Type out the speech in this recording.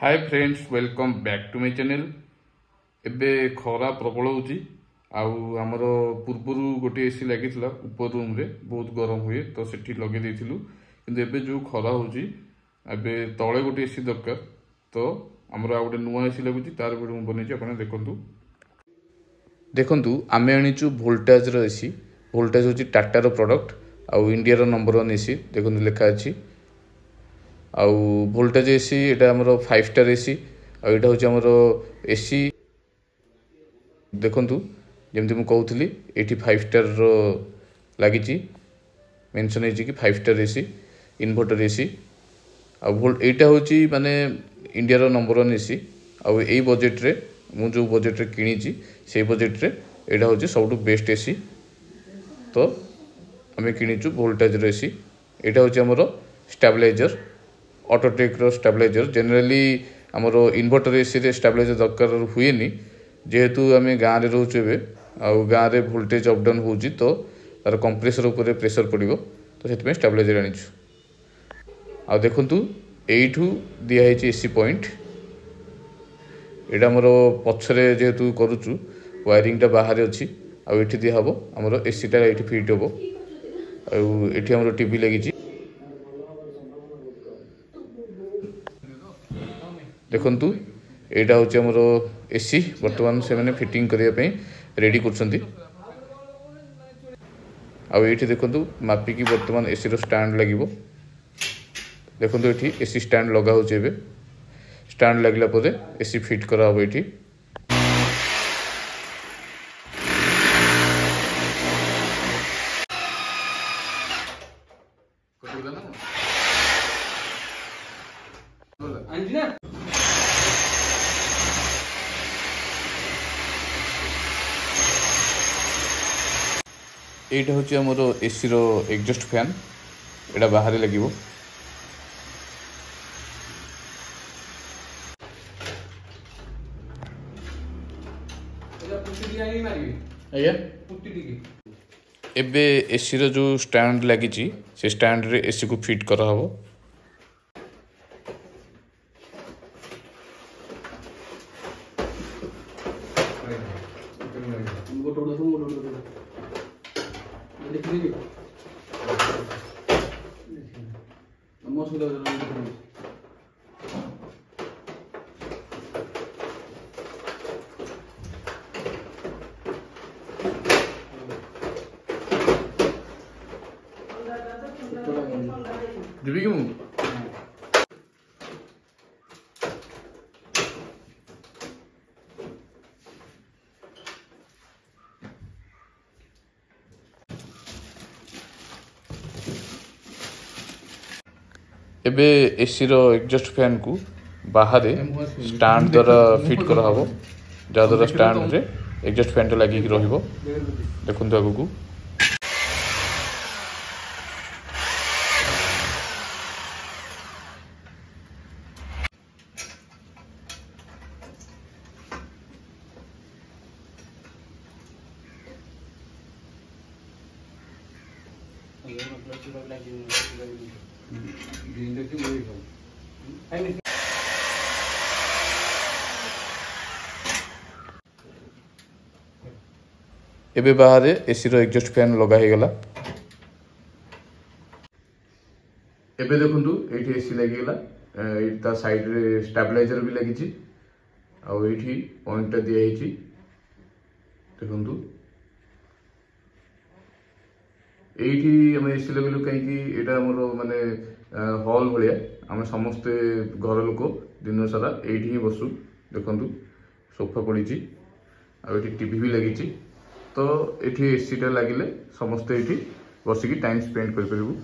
Hi friends welcome back to my channel. एबे खरा प्रबल होची आमर पूर्वर गोटे एसी लगी ऊपर रूम रे बहुत गरम हुए तो सेठी लगे देथिलु किंतु एबे जो खरा होची एबे तळे गोटे एसी दरकार तो आमर आ गोटे नुआ एसी लगुची तार वीडियो मु बनेची आपण देखंतु। देखंतु आमे आनिचु वोल्टेज रो एसी। वोल्टेज होची टाटा रो प्रोडक्ट आउ इंडिया रो नंबर 1 एसी देखंतु लिखा अछि। आउ वोल्टेज एसी एटा हमरो 5 स्टार एसी आ एटा होची हमरो एसी देखंतु जेमति मु कहउथली एठी 5 स्टार रो लागिची मेंशन हेची कि 5 स्टार एसी इन्वर्टर एसी आ एटा होची माने इंडिया रो नंबर 1 एसी आ एई बजेट रे मु जो बजेट रे किनीची से बजेट रे एटा होची सबटु बेस्ट एसी तो हमें किनीचु वोल्टेज रो एसी। एटा होची हमरो स्टेबलाइजर ऑटोटेक रो स्टेबलाइजर जनरली हमरो इन्वर्टर एसी रे स्टेबलाइजर दरकार हुए नी जेहेतु आम गाँव रे रोचे आउ गाँव रे वोल्टेज अप डाउन होची तो तार कंप्रेसर ऊपर प्रेशर पड़िबो तो सेति स्टेबलाइजर आनिछु। आ देखंतु एठू दिया हेची एसी पॉइंट एटा हमरो पछरे जेहेतु करूचु वायरिंग टा बाहर अछि आ एठी दिया हबो हमरो एसी टा एठी फिट हबो आ एठी हमरो टीवी लागिची। देखंतु एटा होची हमरो एसी वर्तमान से माने फिटिंग करिया पे रेडी करछंती आ एठी देखंतु मापी की वर्तमान एसी रो स्टैंड लागिवो। देखंतु एठी एसी स्टैंड लगा होचे बे स्टैंड लागला परे एसी फिट करा हो एठी। एटा होची हमरो एसी रो एग्जॉस्ट फैन एटा बाहर लागिवो। एबे एसी रो जो स्टैंड लागिची से स्टैंड रे एसी को फिट करा हबो। जीवी कि मु एबे एसी रो एग्जॉस्ट फैन को बाहर स्टैंड द्वारा फिट करा हबो जा द्वारा स्टैंड रे एग्जॉस्ट फैन तो लागि रहिबो। देखंतु आगु को एबे बाहर एसी रो एग्जॉस्ट फैन लगा हे गला। एबे देखंतु एठी एसी लागि गला एटा साइड रे स्टेबलाइजर भी लागिची आ एठी पॉइंट दिया हेची। देखंतु एठी हम एसी लगलु कहीं कि एटा हमरो माने हॉल भलिया हम समस्त घर लोक दिन सारा एठी ही बसु। देखंतु सोफा पड़ीची आ एठी टीवी भी लागिची तो एठी एसी टा लागिले समस्त एठी बसिकी टाइम स्पेंड कर परबु।